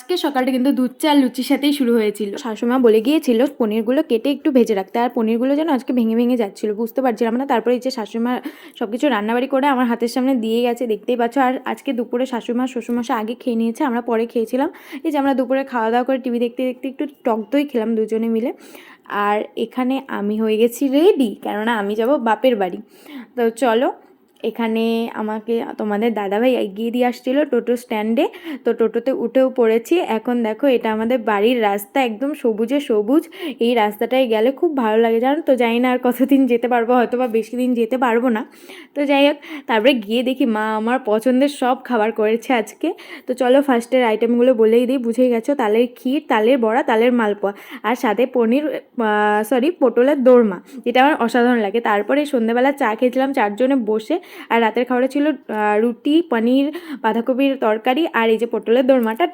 আজকে সকালটা কিন্তু দুধ চা আর লুচির সাথেই শুরু হয়েছিল। শাশুমা বলে গিয়েছিল পনিরগুলো কেটে একটু ভেজে রাখতে, আর পনিরগুলো যেন আজকে ভেঙে ভেঙে যাচ্ছিলো, বুঝতে পারছিলাম না। তারপরে এই যে শাশুমা সব কিছু রান্নাবাড়ি করে আমার হাতের সামনে দিয়ে গেছে, দেখতেই পাচ্ছ। আর আজকে দুপুরে শাশুমা শ্বশুরমশাই আগে খেয়ে নিয়েছে, আমরা পরে খেয়েছিলাম। এই যে আমরা দুপুরে খাওয়া দাওয়া করে টিভি দেখতে দেখতে একটু টক দই খেলাম দুজনে মিলে। আর এখানে আমি হয়ে গেছি রেডি, কেননা আমি যাব বাপের বাড়ি। তো চলো, এখানে আমাকে তোমাদের দাদাভাই এগিয়ে দিয়ে আসছিলো টোটো স্ট্যান্ডে, তো টোটোতে উঠেও পড়েছি। এখন দেখো, এটা আমাদের বাড়ির রাস্তা, একদম সবুজে সবুজ। এই রাস্তাটায় গেলে খুব ভালো লাগে, জানো তো। জানি না আর কতদিন যেতে পারবো, হয়তো বা বেশি দিন যেতে পারবো না। তো যাই হোক, তারপরে গিয়ে দেখি মা আমার পছন্দের সব খাবার করেছে আজকে। তো চলো ফার্স্টের আইটেমগুলো বলেই দিই, বুঝেই গেছো। তালের ক্ষীর, তালের বড়া, তালের মালপোয়া, আর সাথে পটলের দোরমা, যেটা আমার অসাধারণ লাগে। তারপরে সন্ধ্যেবেলা চা খেয়েছিলাম চারজনে বসে। আর রাতের খাবারে ছিল রুটি, পনির, বাঁধাকপির তরকারি, আর এই যে পটলের দোরমাটা।